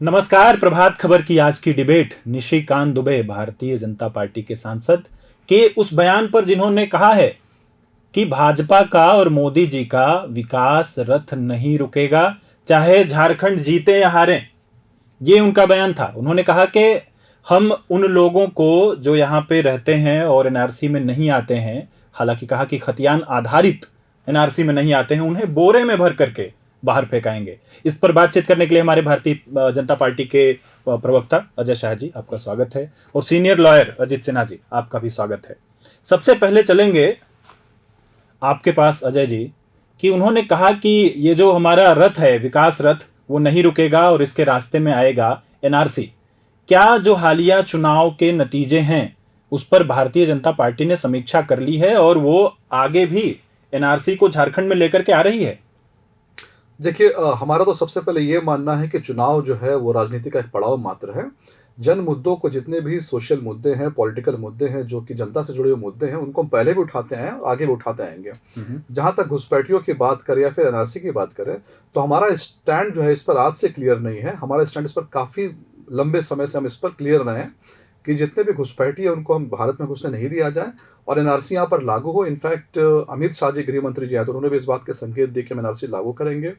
नमस्कार। प्रभात खबर की आज की डिबेट निशिकांत दुबे, भारतीय जनता पार्टी के सांसद, के उस बयान पर जिन्होंने कहा है कि भाजपा का और मोदी जी का विकास रथ नहीं रुकेगा, चाहे झारखंड जीते या हारें। ये उनका बयान था। उन्होंने कहा कि हम उन लोगों को जो यहाँ पे रहते हैं और एनआरसी में नहीं आते हैं, हालांकि कहा कि खतियान आधारित एनआरसी में नहीं आते हैं, उन्हें बोरे में भर करके बाहर फेंकाएंगे। इस पर बातचीत करने के लिए हमारे भारतीय जनता पार्टी के प्रवक्ता अजय शाह जी, आपका स्वागत है, और सीनियर लॉयर अजीत सिन्हा जी, आपका भी स्वागत है। सबसे पहले चलेंगे आपके पास अजय जी, कि उन्होंने कहा कि ये जो हमारा रथ है, विकास रथ, वो नहीं रुकेगा और इसके रास्ते में आएगा एनआरसी। क्या जो हालिया चुनाव के नतीजे हैं उस पर भारतीय जनता पार्टी ने समीक्षा कर ली है और वो आगे भी एनआरसी को झारखंड में लेकर के आ रही है? देखिए, हमारा तो सबसे पहले ये मानना है कि चुनाव जो है वो राजनीति का एक पड़ाव मात्र है। जन मुद्दों को, जितने भी सोशल मुद्दे हैं, पॉलिटिकल मुद्दे हैं, जो कि जनता से जुड़े हुए मुद्दे हैं, उनको हम पहले भी उठाते हैं, आगे भी उठाते आएंगे। जहाँ तक घुसपैठियों की बात करें या फिर एनआरसी की बात करें, तो हमारा स्टैंड जो है इस पर आज से क्लियर नहीं है। हमारा स्टैंड इस पर काफ़ी लंबे समय से हम इस पर क्लियर रहे हैं कि जितने भी घुसपैठी है उनको हम भारत में घुसने नहीं दिया जाए और एनआरसी यहाँ पर लागू हो। इनफैक्ट अमित शाह जी, गृह मंत्री जी आए तो उन्होंने भी इस बात के संकेत दिए कि हम एनआरसी लागू करेंगे।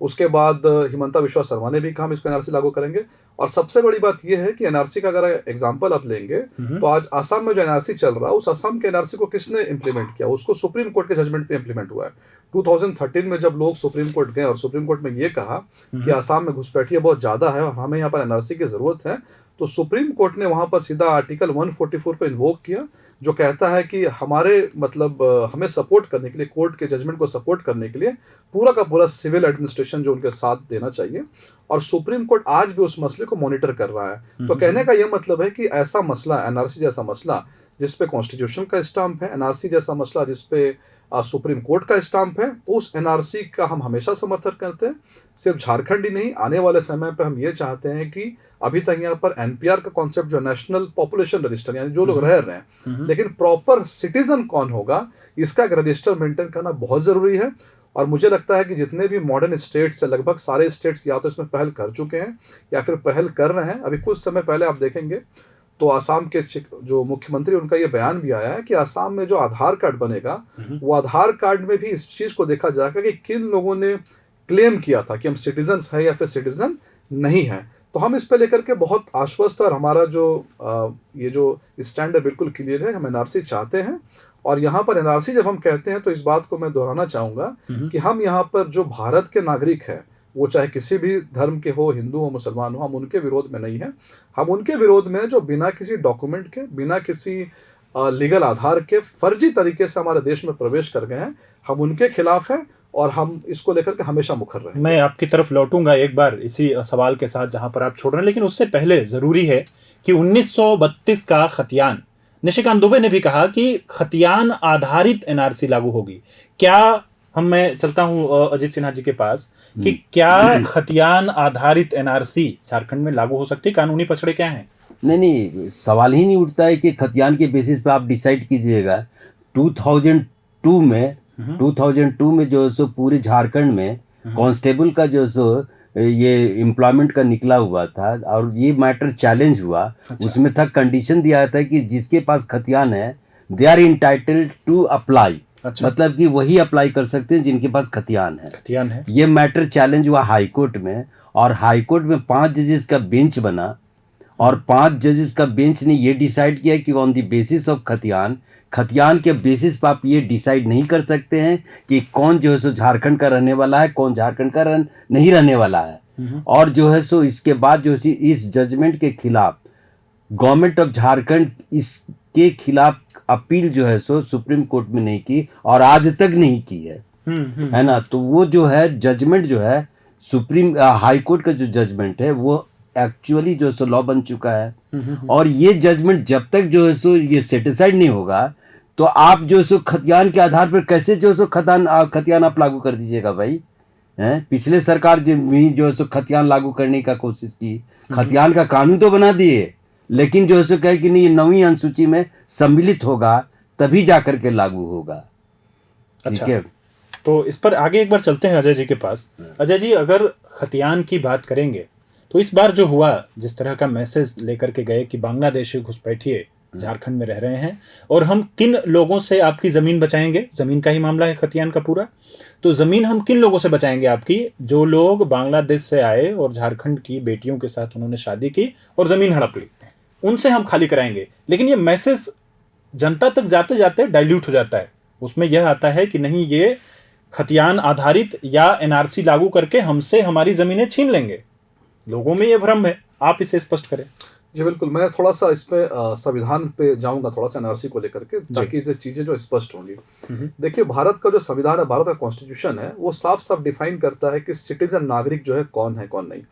उसके बाद हिमंता बिश्वा शर्मा ने भी कहा हम इसको एनआरसी लागू करेंगे। और सबसे बड़ी बात यह है कि एनआरसी का अगर एग्जांपल आप लेंगे तो आज असम में जो एनआरसी चल रहा है, उस असम के एनआरसी को किसने इंप्लीमेंट किया? उसको सुप्रीम कोर्ट के जजमेंट पे इंप्लीमेंट हुआ है। 2013 में जब लोग सुप्रीम कोर्ट गए और सुप्रीम कोर्ट में ये कहा कि असम में घुसपैठियां बहुत ज़्यादा है और हमें यहाँ पर एनआरसी की ज़रूरत है, तो सुप्रीम कोर्ट ने वहाँ पर सीधा आर्टिकल 144 को इन्वोक किया, जो कहता है कि हमारे मतलब हमें सपोर्ट करने के लिए, कोर्ट के जजमेंट को सपोर्ट करने के लिए पूरा का पूरा सिविल एडमिनिस्ट्रेशन जो उनके साथ देना चाहिए। और सुप्रीम कोर्ट आज भी उस मसले को मॉनिटर कर रहा है। तो कहने का यह मतलब है कि ऐसा मसला, एनआरसी जैसा मसला जिसपे कॉन्स्टिट्यूशन का स्टाम्प है, एनआरसी जैसा मसला जिसपे सुप्रीम कोर्ट का स्टाम्प है, तो उस एनआरसी का हम हमेशा समर्थन करते हैं। सिर्फ झारखंड ही नहीं, आने वाले समय पे हम ये चाहते हैं कि अभी तक यहाँ पर एनपीआर का कॉन्सेप्ट जो नेशनल पॉपुलेशन रजिस्टर, यानी जो लोग रह रहे हैं, लेकिन प्रॉपर सिटीजन कौन होगा, इसका एक रजिस्टर मेंटेन करना बहुत ज़रूरी है। और मुझे लगता है कि जितने भी मॉडर्न स्टेट्स है, लगभग सारे स्टेट्स या तो इसमें पहल कर चुके हैं या फिर पहल कर रहे हैं। अभी कुछ समय पहले आप देखेंगे तो आसाम के जो मुख्यमंत्री, उनका ये बयान भी आया है कि आसाम में जो आधार कार्ड बनेगा, वो आधार कार्ड में भी इस चीज़ को देखा जाएगा कि किन लोगों ने क्लेम किया था कि हम सिटीजन हैं या फिर सिटीजन नहीं हैं। तो हम इस पे लेकर के बहुत आश्वस्त है और हमारा जो ये जो स्टैंड है बिल्कुल क्लियर है। हम एनआरसी चाहते हैं और यहाँ पर एनआरसी जब हम कहते हैं तो इस बात को मैं दोहराना चाहूँगा कि हम यहाँ पर जो भारत के नागरिक हैं, वो चाहे किसी भी धर्म के हो, हिंदू हो, मुसलमान हो, हम उनके विरोध में नहीं हैं। हम उनके विरोध में जो बिना किसी डॉक्यूमेंट के, बिना किसी लीगल आधार के फर्जी तरीके से हमारे देश में प्रवेश कर गए हैं, हम उनके खिलाफ हैं और हम इसको लेकर के हमेशा मुखर रहे। मैं आपकी तरफ लौटूंगा एक बार इसी सवाल के साथ जहां पर आप छोड़ रहे हैं, लेकिन उससे पहले जरूरी है कि 1932 का खतियान, निशिकांत दुबे ने भी कहा कि खतियान आधारित एनआरसी लागू होगी। क्या मैं चलता हूं अजीत सिन्हा जी के पास कि क्या खतियान आधारित एनआरसी झारखंड में लागू हो सकती है? कानूनी पछड़े क्या हैं? नहीं, सवाल ही नहीं उठता है कि खतियान के बेसिस पे आप डिसाइड कीजिएगा। 2002 में जो है सो पूरे झारखंड में कांस्टेबल का जो है सो ये एम्प्लॉयमेंट का निकला हुआ था और ये मैटर चैलेंज हुआ। अच्छा। उसमें था, कंडीशन दिया था कि जिसके पास खतियान है they are entitled to apply. अच्छा। मतलब कि वही अप्लाई कर सकते हैं जिनके पास खतियान है। ये मैटर चैलेंज हुआ हाई कोर्ट में और हाई कोर्ट में 5 जजेस का बेंच बना और 5 जजेस का बेंच ने ये डिसाइड किया कि ऑन द बेसिस ऑफ खतियान के बेसिस पर आप ये डिसाइड नहीं कर सकते हैं कि कौन जो है सो झारखंड का रहने वाला है, कौन झारखंड का नहीं रहने वाला है। और जो है सो इसके बाद जो है इस जजमेंट के खिलाफ गवर्नमेंट ऑफ झारखंड इसके खिलाफ अपील जो है सो सुप्रीम कोर्ट में नहीं की और आज तक नहीं की है ना। तो वो जो है जजमेंट जो है सुप्रीम हाई कोर्ट का जो जजमेंट है वो एक्चुअली जो है सो लॉ बन चुका है। और ये जजमेंट जब तक जो है सो ये सेटिस्फाइड नहीं होगा तो आप जो है सो खतियान के आधार पर कैसे जो है सो खतियान आप लागू कर दीजिएगा भाई? पिछले सरकार भी जो है सो खतियान लागू करने का कोशिश की, खतियान का कानून तो बना दिए, लेकिन जो है सो कहे कि नहीं, 9वीं अनुसूची में सम्मिलित होगा तभी जा करके लागू होगा। ठीक है, तो इस पर आगे एक बार चलते हैं अजय जी के पास। अजय जी, अगर खतियान की बात करेंगे तो इस बार जो हुआ, जिस तरह का मैसेज लेकर के गए कि बांग्लादेशी घुसपैठिए झारखंड में रह रहे हैं और हम किन लोगों से आपकी जमीन बचाएंगे, जमीन का ही मामला है खतियान का पूरा, तो जमीन हम किन लोगों से बचाएंगे आपकी, जो लोग बांग्लादेश से आए और झारखंड की बेटियों के साथ उन्होंने शादी की और जमीन हड़प ली, उनसे हम खाली कराएंगे। लेकिन ये मैसेज जनता तक जाते जाते डाइल्यूट हो जाता है। उसमें यह आता है कि नहीं, ये खतियान आधारित या एनआरसी लागू करके हमसे हमारी जमीनें छीन लेंगे। लोगों में ये भ्रम है, आप इसे स्पष्ट करें। जी बिल्कुल, मैं थोड़ा सा इसमें संविधान पे जाऊंगा, थोड़ा सा एनआरसी को लेकर के, ताकि ये चीज़ें जो स्पष्ट होंगी। देखिए, भारत का जो संविधान है, भारत का कॉन्स्टिट्यूशन है, वो साफ साफ डिफाइन करता है कि सिटीजन, नागरिक जो है कौन है कौन नहीं।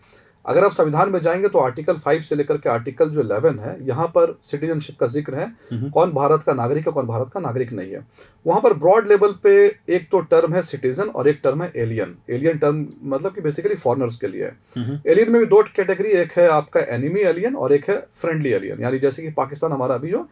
अगर आप संविधान में जाएंगे तो आर्टिकल 5 से लेकर के आर्टिकल जो 11 है, यहाँ पर सिटीजनशिप का जिक्र है, कौन भारत का नागरिक है कौन भारत का नागरिक नहीं है। वहाँ पर ब्रॉड लेवल पे एक तो टर्म है सिटीजन और एक टर्म है एलियन। एलियन टर्म मतलब कि बेसिकली फॉरेनर्स के लिए है। एलियन में भी दो कैटेगरी, एक है आपका एनिमी एलियन और एक है फ्रेंडली एलियन, यानी जैसे कि पाकिस्तान हमारा अभी जो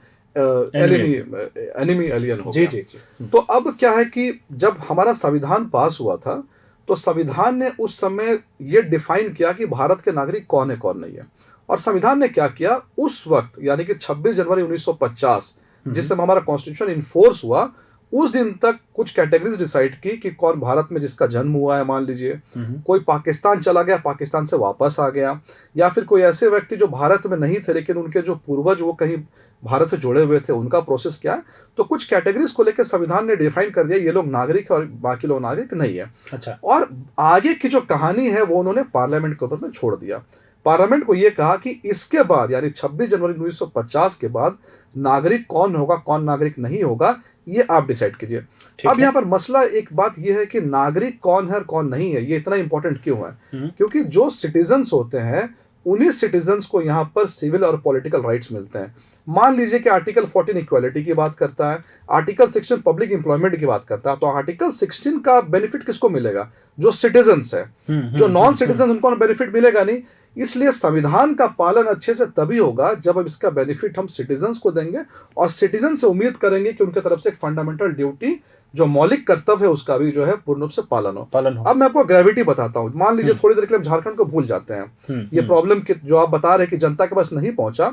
एनिमी एलियन हो गया। जी। तो अब क्या है कि जब हमारा संविधान पास हुआ था तो संविधान ने उस समय ये डिफाइन किया कि भारत के नागरिक कौन है कौन नहीं है। और संविधान ने क्या किया उस वक्त, यानी कि 26 जनवरी 1950 जिस समय हमारा कॉन्स्टिट्यूशन इनफोर्स हुआ, उस दिन तक कुछ कैटेगरीज डिसाइड की कि कौन भारत में जिसका जन्म हुआ है, मान लीजिए कोई पाकिस्तान चला गया, पाकिस्तान से वापस आ गया, या फिर कोई ऐसे व्यक्ति जो भारत में नहीं थे लेकिन उनके जो पूर्वज वो कहीं भारत से जुड़े हुए थे, उनका प्रोसेस क्या है। तो कुछ कैटेगरीज को लेकर संविधान ने डिफाइन कर दिया, ये लोग नागरिक है और बाकी लोग नागरिक नहीं है। अच्छा। और आगे की जो कहानी है वो उन्होंने पार्लियामेंट के ऊपर में छोड़ दिया। पार्लियामेंट को यह कहा कि इसके बाद, यानी 26 जनवरी 1950 के बाद नागरिक कौन होगा कौन नागरिक नहीं होगा, ये आप डिसाइड कीजिए। अब यहाँ पर मसला एक बात यह है कि नागरिक कौन है और कौन नहीं है, ये इतना इंपॉर्टेंट क्यों है? क्योंकि जो सिटीजन्स होते हैं उन्हीं सिटीजन्स को यहाँ पर सिविल और पॉलिटिकल राइट्स मिलते हैं। मान लीजिए कि आर्टिकल 14 इक्वालिटी की बात करता है, आर्टिकल 16 पब्लिक एम्प्लॉयमेंट की बात करता है, तो आर्टिकल 16 का बेनिफिट किसको मिलेगा? जो सिटीजन्स है। जो नॉन सिटीजन उनको बेनिफिट मिलेगा नहीं। इसलिए संविधान का पालन अच्छे से तभी होगा जब अब इसका बेनिफिट हम सिटीजन्स को देंगे और सिटीजन से उम्मीद करेंगे कि उनके तरफ से एक फंडामेंटल ड्यूटी, जो मौलिक कर्तव्य है, उसका भी जो है पूर्ण रूप से पालन हो। अब मैं आपको ग्रेविटी बताता हूँ। मान लीजिए थोड़ी देर के लिए हम झारखंड को भूल जाते हैं, ये प्रॉब्लम जो आप बता रहे हैं कि जनता के पास नहीं पहुंचा,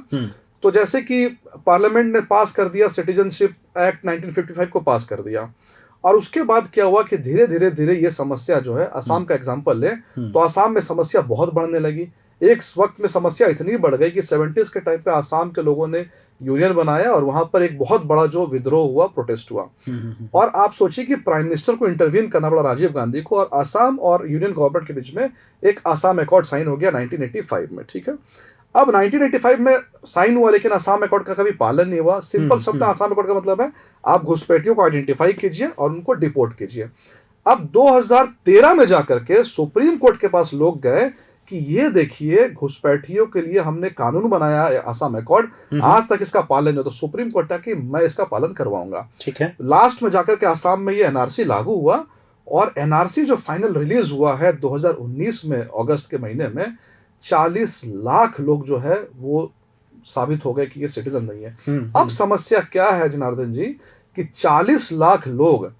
तो जैसे कि पार्लियामेंट ने पास कर दिया सिटीजनशिप एक्ट 1955 को पास कर दिया, और उसके बाद क्या हुआ कि धीरे धीरे धीरे ये समस्या जो है, असम का एग्जांपल ले तो असम में समस्या बहुत बढ़ने लगी। एक वक्त में समस्या इतनी बढ़ गई कि 70s के टाइम पे असम के लोगों ने यूनियन बनाया और वहां पर एक बहुत बड़ा जो विद्रोह हुआ, प्रोटेस्ट हुआ। और आप सोचिए कि प्राइम मिनिस्टर को इंटरवीन करना पड़ा, राजीव गांधी को, और असम और यूनियन गवर्नमेंट के बीच में एक असम अकॉर्ड साइन हो गया 1985 में। ठीक है, अब 1985 में साइन हुआ लेकिन असम अकॉर्ड का कभी पालन नहीं हुआ। सिंपल शब्द असम अकॉर्ड का मतलब है आप घुसपैठियों को आइडेंटिफाई कीजिए और उनको डिपोर्ट कीजिए। अब 2013 में जाकर के सुप्रीम कोर्ट के पास लोग गए कि ये देखिए घुसपैठियों के लिए हमने कानून बनाया है असम अकॉर्ड, आज तक इसका पालन नहीं हो, तो सुप्रीम कोर्ट कि मैं इसका पालन करवाऊंगा। ठीक है, लास्ट में जाकर के असम में ये एनआरसी लागू हुआ, और एनआरसी जो फाइनल रिलीज हुआ है 2019 में अगस्त के महीने में, 40 लाख लोग जो है वो साबित हो गए कि ये सिटीजन नहीं है। अब समस्या क्या है जनार्दन जी कि 40 लाख लोग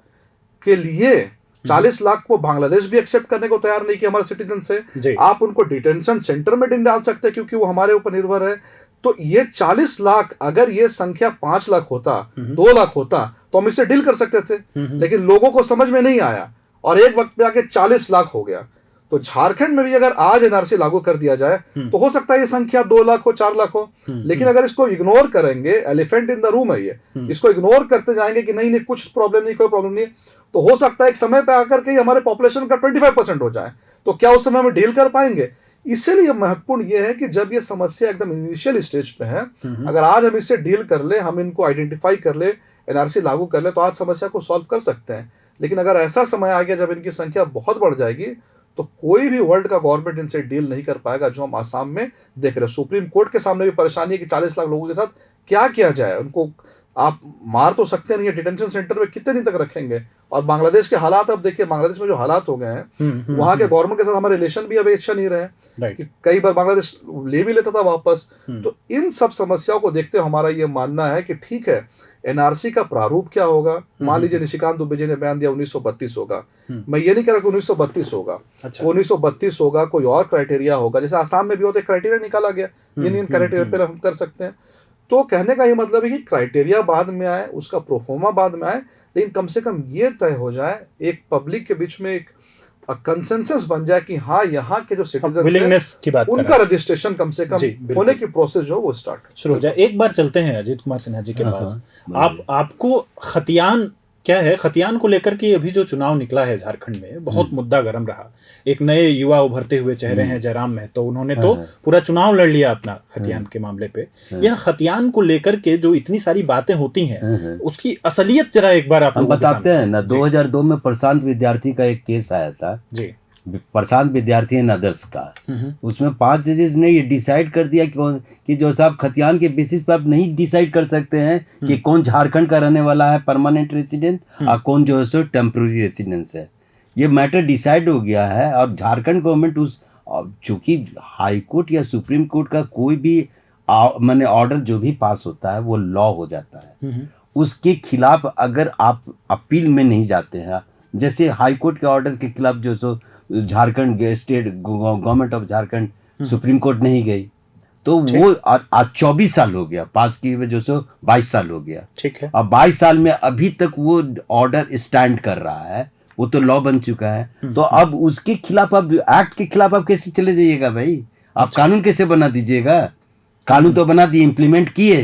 के लिए 40 लाख को बांग्लादेश भी एक्सेप्ट करने को तैयार नहीं किया हमारे सिटीजन से। आप उनको डिटेंशन सेंटर में नहीं डाल सकते क्योंकि वो हमारे ऊपर निर्भर है। तो ये 40 लाख, अगर ये संख्या 5 लाख होता, 2 लाख होता, तो हम इससे डील कर सकते थे, लेकिन लोगों को समझ में नहीं आया और एक वक्त पे आके 40 लाख हो गया। तो झारखंड में भी अगर आज एनआरसी लागू कर दिया जाए तो हो सकता है ये संख्या 2 लाख हो, 4 लाख हो, लेकिन अगर इसको इग्नोर करेंगे, एलिफेंट इन द रूम है ये, इसको इग्नोर करते जाएंगे कि नहीं नहीं कुछ प्रॉब्लम नहीं, कोई प्रॉब्लम नहीं, तो हो सकता है एक समय पे आकर के हमारे पॉपुलेशन का 25% हो जाए। तो क्या उस समय हम डील कर पाएंगे? इसीलिए महत्वपूर्ण ये है कि जब ये समस्या एकदम इनिशियल स्टेज पे है, अगर आज हम इससे डील कर ले, हम इनको आइडेंटिफाई कर ले, एनआरसी लागू कर ले, तो आज समस्या को सॉल्व कर सकते हैं। लेकिन अगर ऐसा समय आ गया जब इनकी संख्या बहुत बढ़ जाएगी तो कोई भी वर्ल्ड का गवर्नमेंट इनसे डील नहीं कर पाएगा, जो हम आसाम में देख रहे हैं। सुप्रीम कोर्ट के सामने भी परेशानी है कि 40 लाख लोगों के साथ क्या किया जाए। उनको आप मार तो सकते नहीं है, डिटेंशन सेंटर में कितने दिन तक रखेंगे? और बांग्लादेश के हालात अब देखिए, बांग्लादेश में जो हालात हो गए हैं, वहां के गवर्नमेंट के साथ हमारे रिलेशन भी अभी अच्छा नहीं रहे कि कई बार बांग्लादेश ले भी लेता था वापस। तो इन सब समस्याओं को देखते हुए हमारा ये मानना है कि ठीक है, एनआरसी का प्रारूप क्या होगा। मान लीजिए निशिकांत दुबे जी ने बयान दिया 1932 होगा, मैं ये नहीं कह रहा कि 1932 होगा, अच्छा। 1932 होगा, कोई और क्राइटेरिया होगा, जैसे आसाम में भी होता है क्राइटेरिया निकाला गया, इन क्राइटेरिया पे हम कर सकते हैं। तो कहने का ये मतलब है कि क्राइटेरिया बाद में आए, उसका प्रोफोर्मा बाद में आए, लेकिन कम से कम ये तय हो जाए, एक पब्लिक के बीच में एक कंसेंसस बन जाए कि हाँ यहाँ के जो सिटीजन विलिंगनेस की बात उनका रजिस्ट्रेशन कम से जी, कम होने की प्रोसेस जो वो स्टार्ट शुरू हो जाए। एक बार चलते हैं अजीत कुमार सिन्हा जी के पास। आपको खतियान क्या है, खतियान को लेकर के अभी जो चुनाव निकला है झारखंड में, बहुत मुद्दा गर्म रहा। एक नए युवा उभरते हुए चेहरे हैं जयराम महतो, उन्होंने तो पूरा चुनाव लड़ लिया अपना खतियान के मामले पे। यह खतियान को लेकर के जो इतनी सारी बातें होती हैं, उसकी असलियत जरा एक बार आप हम बताते हैं ना। 2002 में प्रशांत विद्यार्थी का एक केस आया था जी, प्रशांत विद्यार्थी एंड अदर्स का। उसमें 5 जजेस ने ये डिसाइड कर दिया कि जो साहब खतियान के बेसिस पर आप नहीं डिसाइड कर सकते हैं कि कौन झारखंड का रहने वाला है परमानेंट रेसिडेंट और कौन जो है सो टेम्प्रोरी रेसिडेंस है। ये मैटर डिसाइड हो गया है और झारखंड गवर्नमेंट उस चूंकि हाई कोर्ट या सुप्रीम कोर्ट का कोई भी माने ऑर्डर जो भी पास होता है वो लॉ हो जाता है। उसके खिलाफ अगर आप अपील में नहीं जाते हैं, जैसे हाई कोर्ट के ऑर्डर के खिलाफ जो सो Jharkhand state government of Jharkhand supreme court नहीं गई, तो वो आज 24 साल हो गया पास किए हुए, जो सो 22 साल हो गया। ठीक है। अब 22 साल में अभी तक वो ऑर्डर स्टैंड कर रहा है, वो तो लॉ बन चुका है। तो अब उसके खिलाफ, अब एक्ट के खिलाफ आप कैसे चले जाइएगा भाई? आप कानून कैसे बना दीजिएगा? कानून तो बना दिए, इम्प्लीमेंट किए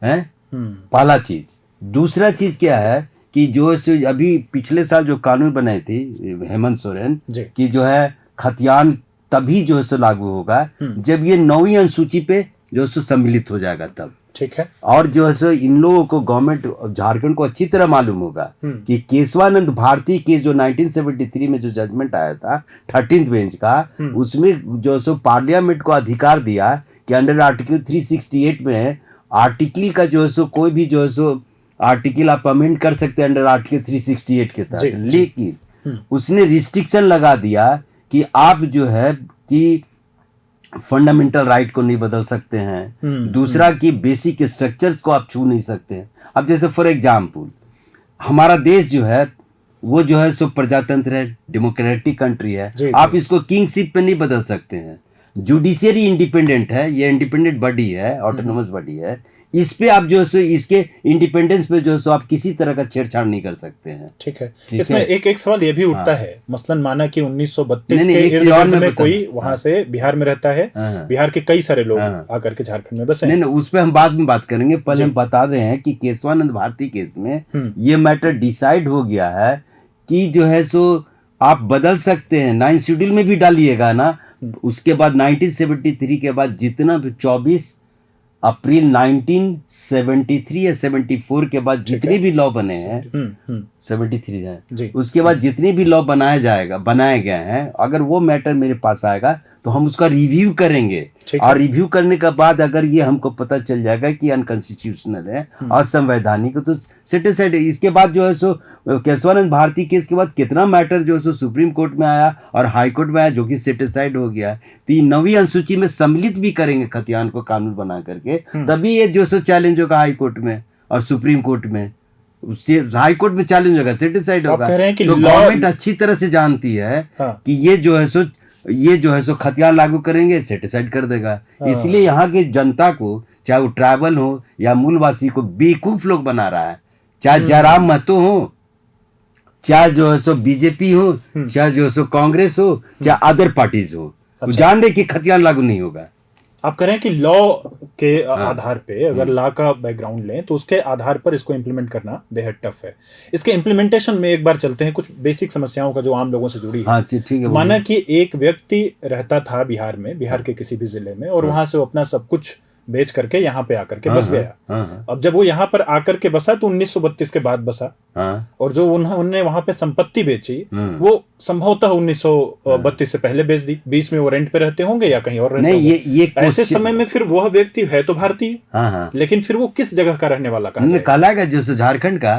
हैं, पहला चीज। दूसरा चीज क्या है कि जो अभी पिछले साल जो कानून बनाए थे हेमंत सोरेन कि जो है खतियान तभी जो है लागू होगा जब ये 9वीं अनुसूची पे जो है सम्मिलित हो जाएगा तब। ठीक है। और जो है इन लोगों को गवर्नमेंट झारखंड को अच्छी तरह मालूम होगा कि केशवानंद भारती केस जो 1973 में जो जजमेंट आया था 13th बेंच का, उसमें जो है पार्लियामेंट को अधिकार दिया कि अंडर आर्टिकल 368 में आर्टिकल का जो है कोई भी जो है आर्टिकल आप अमेंड कर सकते हैं अंडर आर्टिकल 368 के तहत। लेकिन उसने रिस्ट्रिक्शन लगा दिया कि आप जो है कि फंडामेंटल राइट को नहीं बदल सकते हैं। दूसरा कि बेसिक स्ट्रक्चर्स को आप छू नहीं सकते हैं। अब जैसे फॉर एग्जाम्पल हमारा देश जो है वो जो है प्रजातंत्र है, डेमोक्रेटिक कंट्री है। आप इसको किंगशिप पे नहीं बदल सकते हैं। जुडिशियरी इंडिपेंडेंट है, ये इंडिपेंडेंट बॉडी है, ऑटोनोमस बॉडी है। इस पे आप जो है इसके इंडिपेंडेंस पे जो है आप किसी तरह का छेड़छाड़ नहीं कर सकते हैं। ठीक है। इसमें एक सवाल ये भी उठता है, मसलन माना कि 1932 के इर्द में कोई वहां से बिहार में रहता है, बिहार के कई सारे लोग आकर के झारखंड में बसे। नहीं, उस पर हम बाद में बात करेंगे। पहले हम बता रहे हैं कि केशवानंद भारती केस में ये मैटर डिसाइड हो गया है कि जो है सो आप बदल सकते हैं। 9 शेड्यूल में भी डालिएगा ना। उसके बाद 1973 के बाद जितना भी 24 अप्रैल 1973 या 74 के बाद जितने भी लॉ बने हैं 73 है, उसके बाद जितने भी लॉ बनाए गए हैं, अगर वो मैटर मेरे पास आएगा तो हम उसका रिव्यू करेंगे। और रिव्यू करने के बाद अगर ये हमको पता चल जाएगा कि अनकॉन्स्टिट्यूशनल है, असंवैधानिक, तो सेट असाइड। इसके बाद जो है सो केशवानंद भारती केस के बाद कितना मैटर जो है सो सुप्रीम कोर्ट में आया और हाई कोर्ट में आया, जो कि सेट असाइड हो गया। तो ये 9वीं अनुसूची में सम्मिलित भी करेंगे खतियान को कानून बना करके, तभी ये जो सो चैलेंज होगा हाई कोर्ट में और सुप्रीम कोर्ट में। उससे हाई कोर्ट में चैलेंज होगा, सेटिस्फाइड होगा। तो गवर्नमेंट अच्छी तरह से जानती है कि ये जो है सो खतियान लागू करेंगे, सेटिस्फाइड कर देगा। इसलिए यहाँ के जनता को, चाहे वो ट्राइबल हो या मूलवासी को, बेवकूफ लोग बना रहा है। चाहे जयराम महतो हो, चाहे जो है सो बीजेपी हो, चाहे जो है सो कांग्रेस हो, चाहे अदर पार्टीज हो, तो जान रहे कि खतियान लागू नहीं होगा। आप कह रहे हैं कि लॉ के आधार पे, अगर लॉ का बैकग्राउंड लें तो उसके आधार पर इसको इम्प्लीमेंट करना बेहद टफ है। इसके इम्प्लीमेंटेशन में एक बार चलते हैं, कुछ बेसिक समस्याओं का जो आम लोगों से जुड़ी है। हाँ, ठीक है। माना कि एक व्यक्ति रहता था बिहार में, बिहार के किसी भी जिले में, और वहां से वो अपना सब कुछ बेच करके यहाँ पे आकर के बस गया। अब जब वो यहाँ पर आकर के बसा तो 1932 के बाद बसा, और जो उन्होंने वहां पे संपत्ति बेची वो संभवतः 1932 से पहले बेच दी। बीच में वो रेंट पे रहते होंगे या कहीं और रहते होंगे। ऐसे समय में फिर वह व्यक्ति है तो भारतीय, लेकिन फिर वो किस जगह का रहने वाला कहलाएगा? जो झारखंड का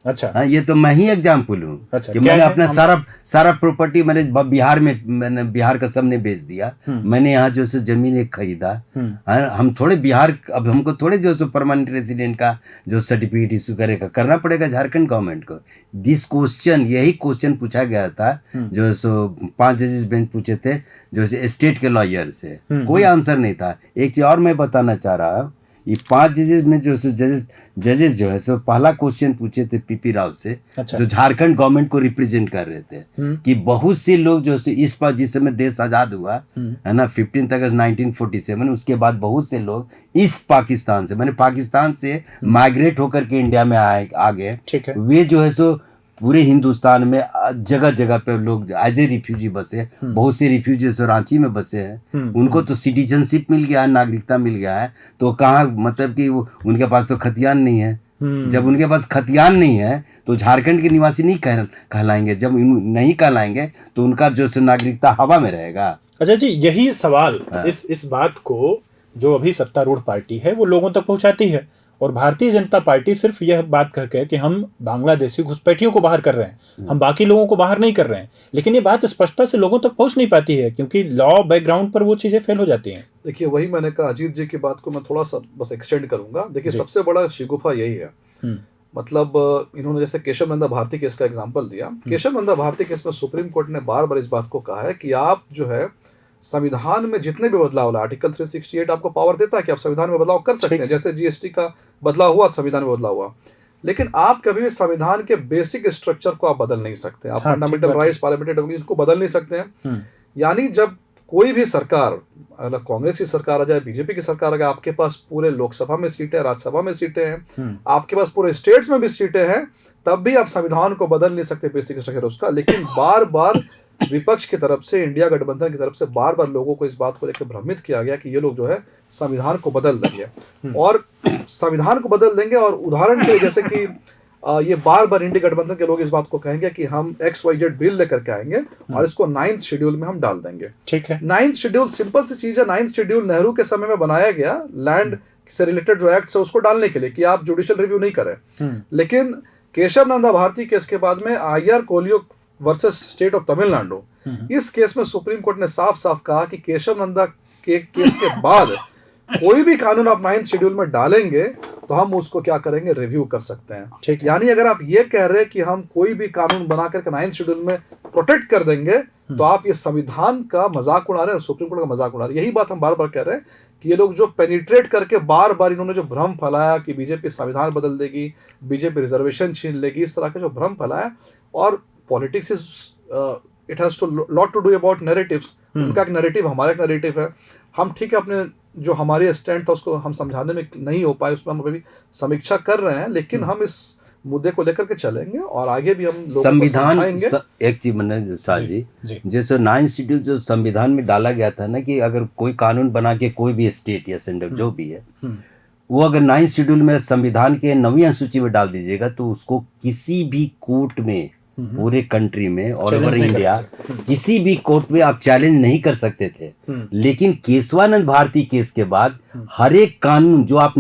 अच्छा हाँ, ये तो मैं ही एग्जाम्पल हूँ अच्छा, कि क्या मैंने है? अपना सारा प्रॉपर्टी मैंने बिहार का सबने बेच दिया। मैंने यहाँ जो सो जमीन एक खरीदा। हाँ, हम थोड़े बिहार, अब हमको थोड़े जो सो परमानेंट रेसिडेंट का जो सर्टिफिकेट इशू करेगा, करना पड़ेगा झारखंड गवर्नमेंट को। यही क्वेश्चन पूछा गया था, जो सो 5 जजेस बेंच पूछे थे जो स्टेट के लॉयर से, कोई आंसर नहीं था। एक चीज और मैं बताना चाह रहा हूँ, ये 5 जजेस में जो जजेस जो है सो पहला क्वेश्चन पूछे थे पीपी राव से, अच्छा। जो झारखंड गवर्नमेंट को रिप्रेजेंट कर रहे थे, कि बहुत से लोग जो है इस पर, जिस समय देश आजाद हुआ है ना 15 अगस्त 1947, उसके बाद बहुत से लोग इस पाकिस्तान से, मैंने पाकिस्तान से माइग्रेट होकर के इंडिया में आ गए। ठीक है। वे जो है सो पूरे हिंदुस्तान में जगह जगह पे लोग एज ए रिफ्यूजी बसे। बहुत से रिफ्यूजी रांची में बसे हैं, उनको तो सिटीजनशिप मिल गया है, नागरिकता मिल गया है। तो कहाँ, मतलब कि उनके पास तो खतियान नहीं है। जब उनके पास खतियान नहीं है तो झारखंड के निवासी नहीं कहलाएंगे। जब नहीं कहलाएंगे तो उनका जो नागरिकता हवा में रहेगा। अच्छा जी, यही सवाल इस बात को जो अभी सत्तारूढ़ पार्टी है वो लोगों तक पहुंचाती है, और भारतीय जनता पार्टी सिर्फ यह बात कह के कि हम बांग्लादेशी घुसपैठियों को बाहर कर रहे हैं, हम बाकी लोगों को बाहर नहीं कर रहे हैं, लेकिन ये बात स्पष्टता से लोगों तक पहुंच नहीं पाती है क्योंकि लॉ बैकग्राउंड पर वो चीजें फेल हो जाती हैं। देखिए, वही मैंने कहा, अजीत जी की बात को मैं थोड़ा सा बस एक्सटेंड करूंगा। देखिए, सबसे बड़ा शिगुफा यही है, मतलब इन्होंने जैसे केशव नंदा भारती केस का एग्जाम्पल दिया। केशव नंदा भारती केस में सुप्रीम कोर्ट ने बार बार इस बात को कहा है कि आप जो है संविधान में जितने भी बदलाव ला, आर्टिकल 368 आपको पावर देता है कि आप संविधान में बदलाव कर सकते हैं। जैसे जीएसटी का बदलाव हुआ, संविधान में बदलाव हुआ, लेकिन आप कभी भी संविधान के बेसिक स्ट्रक्चर को आप बदल नहीं सकते। आप फंडामेंटल राइट्स, पार्लियामेंट्री डेमोक्रेसी को बदल नहीं सकते हैं। यानी जब कोई भी सरकार, अगर कांग्रेस की सरकार आ जाए, बीजेपी की सरकार आ जाए, आपके पास पूरे लोकसभा में सीटें, राज्यसभा में सीटें हैं, आपके पास पूरे स्टेट्स में भी सीटें हैं, तब भी आप संविधान को बदल नहीं सकते बेसिक स्ट्रक्चर उसका। लेकिन बार बार विपक्ष की तरफ से, इंडिया गठबंधन की तरफ से बार बार लोगों को इस बात को लेकर भ्रमित किया गया कि ये लोग जो है संविधान को बदल देंगे और संविधान को बदल देंगे। और उदाहरण के लिए जैसे कि ये बार बार इंडिया गठबंधन के लोग इस बात को कहेंगे कि हम XYZ बिल लेकर के आएंगे और इसको 9th शेड्यूल में हम डाल देंगे। ठीक है। 9th शेड्यूल सिंपल सी चीज है। 9th शेड्यूल नेहरू के समय में बनाया गया, लैंड से रिलेटेड जो एक्ट है उसको डालने के लिए कि आप जुडिशियल रिव्यू नहीं करें। लेकिन केशव नंदा भारती केस के बाद में IR Coelho versus state of Tamil Nadu, इस केस में सुप्रीम कोर्ट ने साफ साफ कहा कि केशव नंदा के केस के बाद कोई भी कानून आप 9th शेड्यूल में डालेंगे तो हम उसको क्या करेंगे, रिव्यू कर सकते हैं। यानी अगर आप ये कह रहे हैं कि हम कोई भी कानून बना करके 9th शेड्यूल में प्रोटेक्ट कर देंगे, तो आप ये संविधान का मजाक उड़ा रहे हैं, सुप्रीम कोर्ट का मजाक उड़ा रहे हैं। यही बात हम बार बार कह रहे हैं कि ये लोग जो पेनिट्रेट करके बार बार इन्होंने जो भ्रम फैलाया कि बीजेपी संविधान बदल देगी, बीजेपी रिजर्वेशन छीन लेगी, इस तरह का जो भ्रम फैलाया। और politics is it has to lot to do about narratives. उनका एक नैरेटिव, हमारा एक नैरेटिव है। हम ठीक है, अपने जो हमारी स्टैंड था उसको हम समझाने में नहीं हो पाए, उसमें हम अभी समीक्षा कर रहे हैं, लेकिन हम इस मुद्दे को लेकर के चलेंगे और आगे भी हम लोगों संविधान को समझाएंगे। एक चीज मैंने साहब जी, जैसे 9th शेड्यूल जो संविधान में डाला गया था ना, कि अगर कोई कानून बना के कोई भी स्टेट या सेंटर जो भी है, वो अगर 9th शेड्यूल में संविधान के 9वीं अनुसूची में डाल दीजिएगा तो उसको किसी भी कोर्ट में, पूरे कंट्री में, ऑल ओवर इंडिया, किसी भी कोर्ट में आप चैलेंज नहीं कर सकते थे। लेकिन केशवानंद भारती केस के बाद हर एक कानून जो आप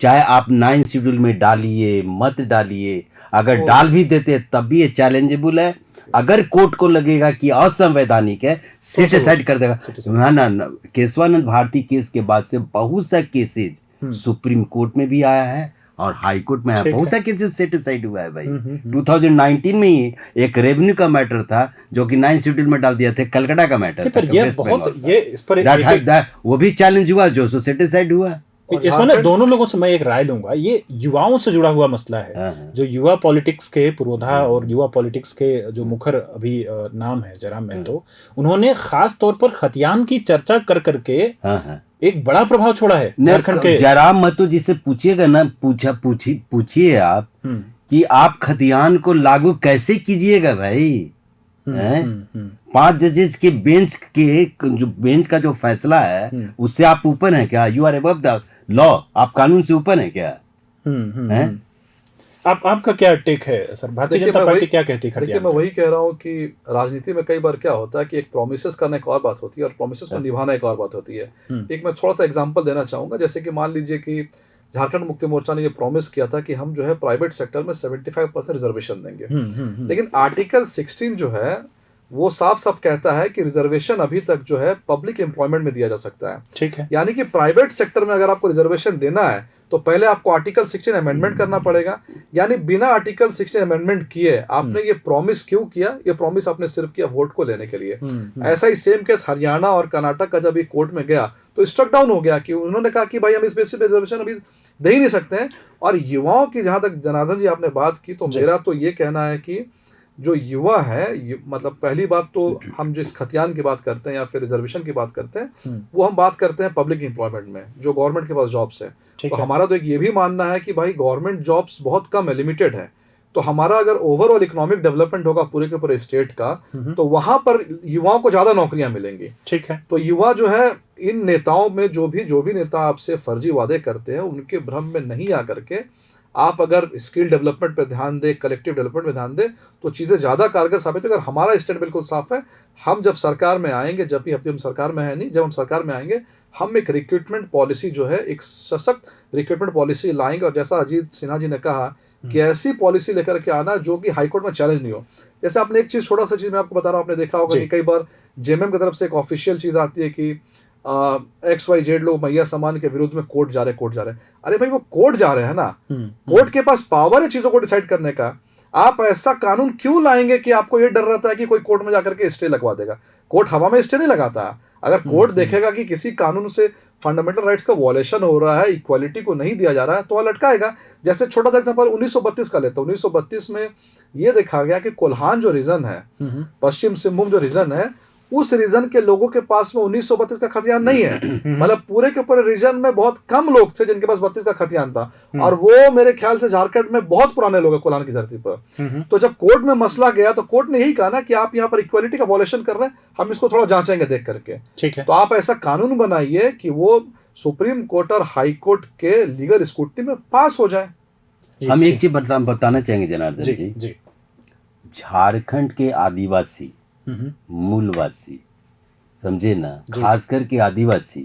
चाहे आप 9th शेड्यूल में डालिए मत डालिए, अगर डाल भी देते तब भी ये चैलेंजेबल है। अगर कोर्ट को लगेगा कि असंवैधानिक है, सेट असाइड कर देगा। ना, केशवानंद भारती केस के बाद से बहुत सा केसेज सुप्रीम कोर्ट में भी आया है और हाई कोर्ट में बहुत सा केसेस सेट असाइड हुआ है भाई। 2019 में ही एक रेवेन्यू का मैटर था जो कि 9th शेड्यूल में डाल दिया था, कलकत्ता का मैटर था, वो भी चैलेंज हुआ, जो सो सेट असाइड हुआ। इसमें ना दोनों लोगों से मैं एक राय लूंगा। ये युवाओं से जुड़ा हुआ मसला है, जो युवा पॉलिटिक्स के पुरोधा और युवा पॉलिटिक्स के जो मुखर अभी नाम है जयराम महतो, उन्होंने खास तौर पर खतियान की चर्चा कर करके एक बड़ा प्रभाव छोड़ा है झारखंड के। जयराम महतो जी से पूछिएगा ना, पूछिए आप कि आप खतियान को लागू कैसे कीजिएगा भाई। 5 जजेस के बेंच का जो फैसला है उससे आप ऊपर हैं क्या? You are above the law, आप कानून से ऊपर हैं क्या? आपका क्या टेक है सर? भारतीय जनता पार्टी क्या कहती है? देखिए, मैं वही कह रहा हूँ कि राजनीति में कई बार क्या होता है कि एक प्रोमिसेस करना एक और बात होती है और प्रोमिसेस को निभाना एक और बात होती है। एक मैं थोड़ा सा एग्जांपल देना चाहूंगा। जैसे कि मान लीजिए कि झारखंड मुक्ति मोर्चा ने ये प्रॉमिस किया था कि हम जो है प्राइवेट सेक्टर में 75% रिजर्वेशन देंगे। लेकिन आर्टिकल 16 जो है वो साफ साफ कहता है कि रिजर्वेशन अभी तक जो है पब्लिक एम्प्लॉयमेंट में दिया जा सकता है। ठीक है। यानी कि प्राइवेट सेक्टर में अगर आपको रिजर्वेशन देना है तो पहले आपको आर्टिकल 16 अमेंडमेंट करना पड़ेगा। यानी बिना आर्टिकल 16 अमेंडमेंट किए आपने ये प्रॉमिस क्यों किया? ये प्रॉमिस आपने सिर्फ किया वोट को लेने के लिए। ऐसा ही सेम केस हरियाणा और कर्नाटक का जब ये कोर्ट में गया तो स्ट्रक डाउन हो गया कि उन्होंने कहा कि भाई हम इस बेसिस पे रिजर्वेशन अभी दे ही नहीं सकते हैं। और युवाओं की जहां तक जनार्दन जी आपने बात की तो मेरा तो ये कहना है कि जो युवा है मतलब पहली बात तो हम जिस खतियान की बात करते हैं या फिर रिजर्वेशन की बात करते हैं वो हम बात करते हैं पब्लिक एम्प्लॉयमेंट में जो गवर्नमेंट के पास जॉब्स है। तो हमारा तो एक ये भी मानना है कि भाई गवर्नमेंट जॉब्स बहुत कम है, लिमिटेड है। तो हमारा अगर ओवरऑल इकोनॉमिक डेवलपमेंट होगा पूरे के पूरे स्टेट का तो वहां पर युवाओं को ज्यादा नौकरियां मिलेंगी। ठीक है। तो युवा जो है इन नेताओं में जो भी नेता आपसे फर्जी वादे करते हैं उनके भ्रम में नहीं आकर के आप अगर स्किल डेवलपमेंट पे ध्यान दें, कलेक्टिव डेवलपमेंट पे ध्यान दें तो चीज़ें ज़्यादा कारगर साबित होगी। अगर हमारा स्टैंड बिल्कुल साफ है, हम जब सरकार में आएंगे, जब भी हम सरकार में है नहीं, जब हम सरकार में आएंगे हम एक रिक्रूटमेंट पॉलिसी जो है एक सशक्त रिक्रूटमेंट पॉलिसी लाएंगे। और जैसा अजीत सिन्हा जी ने कहा कि ऐसी पॉलिसी लेकर के आना जो कि हाईकोर्ट में चैलेंज नहीं हो। जैसे आपने एक चीज़, छोटा सा चीज़ मैं आपको बता रहा हूँ, आपने देखा होगा कि कई बार जेएमएम की तरफ से एक ऑफिशियल चीज़ आती है कि XYZ लोग मैया समान के विरुद्ध में कोर्ट जा रहे। अरे भाई वो कोर्ट जा रहे हैं ना, कोर्ट के पास पावर है चीजों को डिसाइड करने का। आप ऐसा कानून क्यों लाएंगे कि आपको ये डर रहता है कि कोई कोर्ट में जाकर के स्टे लगवा देगा? कोर्ट हवा में स्टे नहीं लगाता। अगर कोर्ट देखेगा कि किसी कानून से फंडामेंटल राइट्स का वॉयलेशन हो रहा है, इक्वालिटी को नहीं दिया जा रहा है, तो वह लटकाएगा। जैसे छोटा सा एग्जांपल 1932 का लेता हूं। 1932 में ये देखा गया कि कोल्हान जो रीजन है, पश्चिम सिंहभूम जो रीजन है, उस रीजन के लोगों के पास में 1932 का खतियान नहीं है। मतलब पूरे के पूरे रीजन में बहुत कम लोग थे जिनके पास 32 का खतियान था। और वो मेरे ख्याल से झारखंड में बहुत पुराने लोग हैं कोल्हान की धरती पर। तो जब कोर्ट में मसला गया तो कोर्ट ने यही कहा ना कि आप यहाँ पर इक्वालिटी का वॉयलेशन कर रहे हैं, हम इसको थोड़ा जांचेंगे देख करके। ठीक है। तो आप ऐसा कानून बनाइए कि वो सुप्रीम कोर्ट और हाई कोर्ट के लीगल स्क्रूटनी में पास हो जाए। हम एक चीज बताना चाहेंगे जनार्दन जी, झारखंड के आदिवासी मूलवासी, समझे ना, खास करके आदिवासी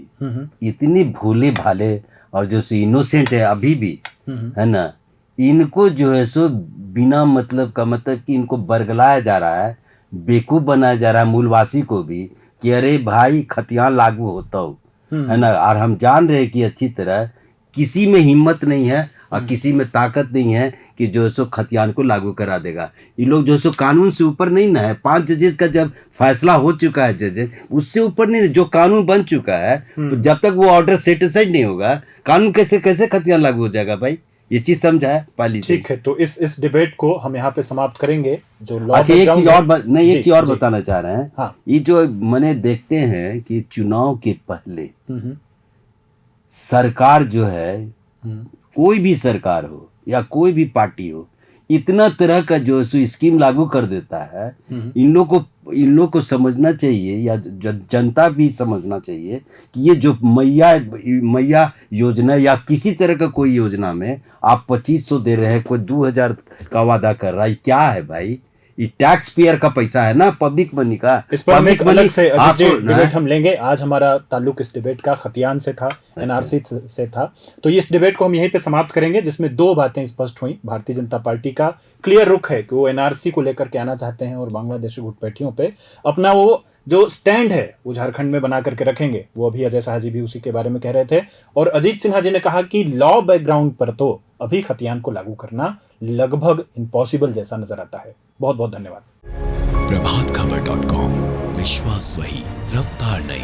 इतने भोले भाले और जो सो इनोसेंट है अभी भी, है ना, इनको जो है सो बिना मतलब का, मतलब कि इनको बरगलाया जा रहा है, बेवकूफ बनाया जा रहा है मूलवासी को भी कि अरे भाई खतियान लागू होता हो, है ना। और हम जान रहे हैं कि अच्छी तरह किसी में हिम्मत नहीं है और किसी में ताकत नहीं है कि जो सो खतियान को लागू करा देगा। ये लोग जो सो कानून से ऊपर नहीं ना है। 5 जजेस का जब फैसला हो चुका है जजेस, उससे ऊपर नहीं, जो कानून बन चुका है, तो जब तक वो ऑर्डर सेटिस्फाइड नहीं होगा कानून कैसे खतियान लागू हो जाएगा भाई? ये चीज समझा है पाली? ठीक है। तो इस डिबेट को हम यहाँ पे समाप्त करेंगे। जो लॉ, अच्छा एक चीज और नहीं, एक चीज और बताना चाह रहे हैं। हाँ। ये जो मैंने देखते हैं कि चुनाव के पहले सरकार जो है, कोई भी सरकार हो या कोई भी पार्टी हो, इतना तरह का जो स्कीम लागू कर देता है। इन लोग को समझना चाहिए, या जनता भी समझना चाहिए कि ये जो मैया योजना या किसी तरह का कोई योजना में आप 2500 दे रहे हैं, कोई 2000 का वादा कर रहा है, क्या है भाई? ये टैक्स पेयर का पैसा है ना, पब्लिक मनी का। इस पर हम एक अलग से डिबेट हम लेंगे। आज हमारा ताल्लुक इस डिबेट का खतियान से था, एनआरसी से था। तो इस डिबेट को हम यहीं पे समाप्त करेंगे, जिसमें 2 बातें स्पष्ट हुई। भारतीय जनता पार्टी का क्लियर रुख है कि वो एनआरसी को लेकर के आना चाहते हैं और बांग्लादेशी घुसपैठियों पे अपना वो जो स्टैंड है वो झारखंड में बना करके रखेंगे। वो अभी अजय शाह जी भी उसी के बारे में कह रहे थे। और अजीत सिन्हा जी ने कहा कि लॉ बैकग्राउंड पर तो अभी खतियान को लागू करना लगभग इम्पॉसिबल जैसा नजर आता है। बहुत बहुत धन्यवाद। प्रभातखबर.com, विश्वास वही, रफ्तार नहीं।